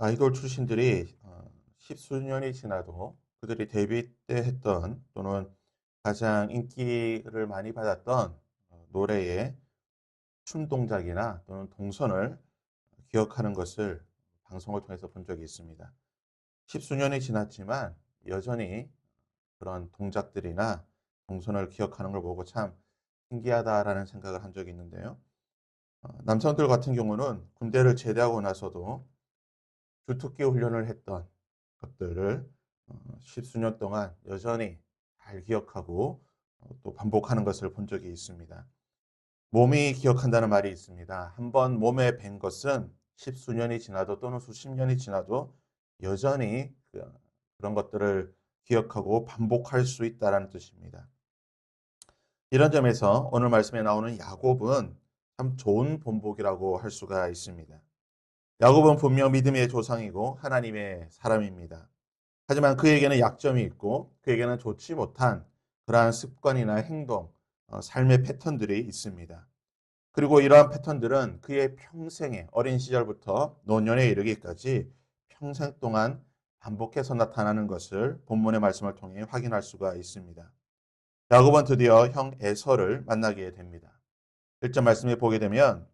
아이돌 출신들이 십수년이 지나도 그들이 데뷔 때 했던 또는 가장 인기를 많이 받았던 노래의 춤 동작이나 또는 동선을 기억하는 것을 방송을 통해서 본 적이 있습니다. 십수년이 지났지만 여전히 그런 동작들이나 동선을 기억하는 걸 보고 참 신기하다라는 생각을 한 적이 있는데요. 남성들 같은 경우는 군대를 제대하고 나서도 주특기 훈련을 했던 것들을 십수년 동안 여전히 잘 기억하고 또 반복하는 것을 본 적이 있습니다. 몸이 기억한다는 말이 있습니다. 한번 몸에 밴 것은 십수년이 지나도 또는 수십 년이 지나도 여전히 그런 것들을 기억하고 반복할 수 있다는 뜻입니다. 이런 점에서 오늘 말씀에 나오는 야곱은 참 좋은 본보기라고 할 수가 있습니다. 야곱은 분명 믿음의 조상이고 하나님의 사람입니다. 하지만 그에게는 약점이 있고 그에게는 좋지 못한 그러한 습관이나 행동, 삶의 패턴들이 있습니다. 그리고 이러한 패턴들은 그의 평생에 어린 시절부터 노년에 이르기까지 평생 동안 반복해서 나타나는 것을 본문의 말씀을 통해 확인할 수가 있습니다. 야곱은 드디어 형 에서를 만나게 됩니다. 1절 말씀에 보게 되면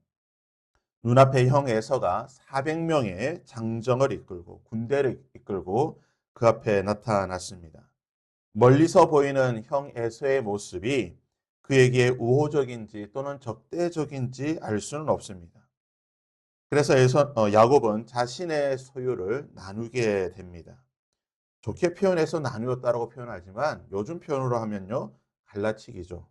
눈앞에 형 에서가 400명의 장정을 이끌고 군대를 이끌고 그 앞에 나타났습니다. 멀리서 보이는 형 에서의 모습이 그에게 우호적인지 또는 적대적인지 알 수는 없습니다. 그래서 야곱은 자신의 소유를 나누게 됩니다. 좋게 표현해서 나누었다라고 표현하지만 요즘 표현으로 하면요, 갈라치기죠.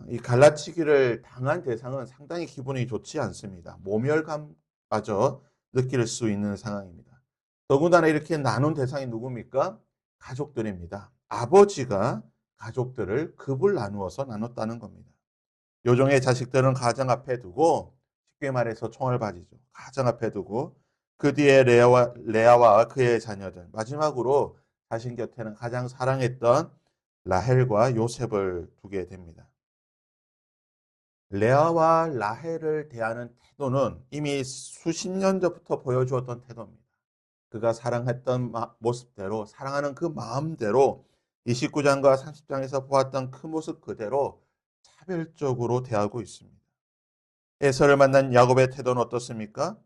이 갈라치기를 당한 대상은 상당히 기분이 좋지 않습니다. 모멸감마저 느낄 수 있는 상황입니다. 더군다나 이렇게 나눈 대상이 누굽니까? 가족들입니다. 아버지가 가족들을 급을 나누어서 나눴다는 겁니다. 요종의 자식들은 가장 앞에 두고, 쉽게 말해서 총알 바지죠. 가장 앞에 두고 그 뒤에 레아와 그의 자녀들, 마지막으로 자신 곁에는 가장 사랑했던 라헬과 요셉을 두게 됩니다. 레아와 라헬을 대하는 태도는 이미 수십 년 전부터 보여주었던 태도입니다. 그가 사랑했던 모습대로, 사랑하는 그 마음대로 29장과 30장에서 보았던 그 모습 그대로 차별적으로 대하고 있습니다. 에서를 만난 야곱의 태도는 어떻습니까?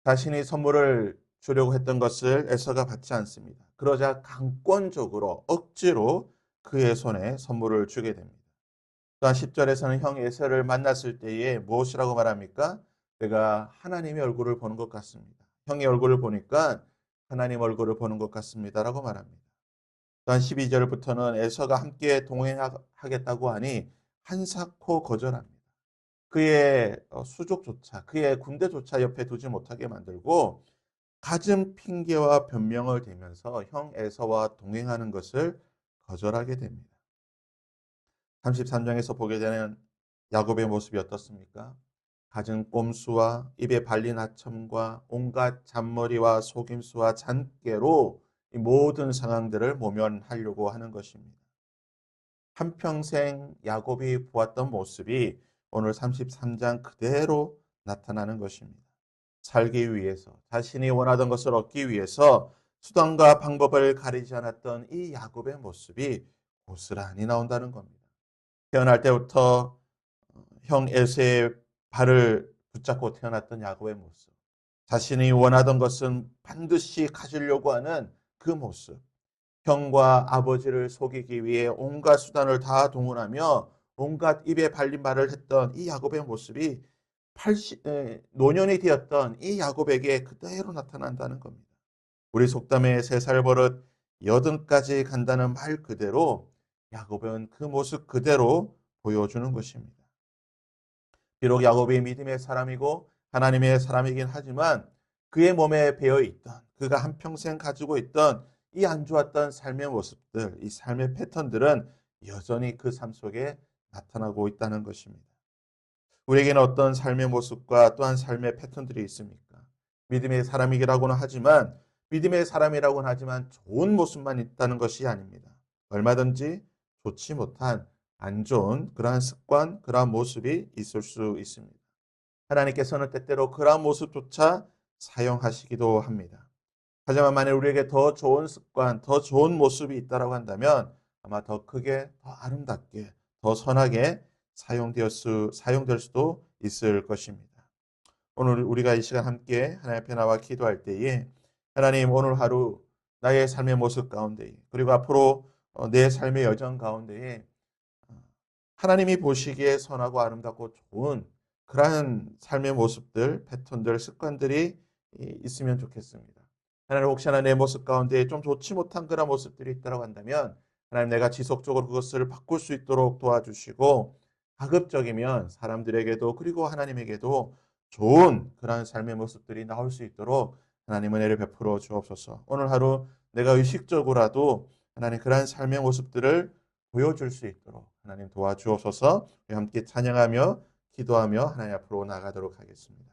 자신이 선물을 주려고 했던 것을 에서가 받지 않습니다. 그러자 강권적으로 억지로 그의 손에 선물을 주게 됩니다. 또한 10절에서는 형 에서를 만났을 때에 무엇이라고 말합니까? 내가 하나님의 얼굴을 보는 것 같습니다. 형의 얼굴을 보니까 하나님 얼굴을 보는 것 같습니다라고 말합니다. 또한 12절부터는 에서가 함께 동행하겠다고 하니 한사코 거절합니다. 그의 수족조차, 그의 군대조차 옆에 두지 못하게 만들고 갖은 핑계와 변명을 대면서 형 에서와 동행하는 것을 거절하게 됩니다. 33장에서 보게 되는 야곱의 모습이 어떻습니까? 갖은 꼼수와 입에 발린 아첨과 온갖 잔머리와 속임수와 잔꾀로 이 모든 상황들을 모면하려고 하는 것입니다. 한평생 야곱이 보았던 모습이 오늘 33장 그대로 나타나는 것입니다. 살기 위해서, 자신이 원하던 것을 얻기 위해서 수단과 방법을 가리지 않았던 이 야곱의 모습이 고스란히 나온다는 겁니다. 태어날 때부터 형 에서의 발을 붙잡고 태어났던 야곱의 모습, 자신이 원하던 것은 반드시 가지려고 하는 그 모습, 형과 아버지를 속이기 위해 온갖 수단을 다 동원하며 온갖 입에 발린 말을 했던 이 야곱의 모습이 노년이 되었던 이 야곱에게 그대로 나타난다는 겁니다. 우리 속담에 3살 버릇 80까지 간다는 말 그대로 야곱은 그 모습 그대로 보여주는 것입니다. 비록 야곱이 믿음의 사람이고 하나님의 사람이긴 하지만 그의 몸에 배어있던, 그가 한평생 가지고 있던 이 안 좋았던 삶의 모습들, 이 삶의 패턴들은 여전히 그 삶 속에 나타나고 있다는 것입니다. 우리에게는 어떤 삶의 모습과 또한 삶의 패턴들이 있습니까? 믿음의 사람이라고는 하지만, 믿음의 사람이라고는 하지만 좋은 모습만 있다는 것이 아닙니다. 얼마든지 좋지 못한 안 좋은 그러한 습관, 그러한 모습이 있을 수 있습니다. 하나님께서는 때때로 그러한 모습조차 사용하시기도 합니다. 하지만 만약 우리에게 더 좋은 습관, 더 좋은 모습이 있다라고 한다면 아마 더 크게, 더 아름답게, 더 선하게 사용될 수도 있을 것입니다. 오늘 우리가 이 시간 함께 하나님 앞에 나와 기도할 때에 하나님 오늘 하루 나의 삶의 모습 가운데에 그리고 앞으로 내 삶의 여정 가운데에 하나님이 보시기에 선하고 아름답고 좋은 그러한 삶의 모습들, 패턴들, 습관들이 있으면 좋겠습니다. 하나님 혹시나 내 모습 가운데 좀 좋지 못한 그런 모습들이 있다고 한다면 하나님 내가 지속적으로 그것을 바꿀 수 있도록 도와주시고 가급적이면 사람들에게도 그리고 하나님에게도 좋은 그러한 삶의 모습들이 나올 수 있도록 하나님 은혜를 베풀어 주옵소서. 오늘 하루 내가 의식적으로라도 하나님 그러한 삶의 모습들을 보여줄 수 있도록 하나님 도와주옵소서. 함께 찬양하며 기도하며 하나님 앞으로 나가도록 하겠습니다.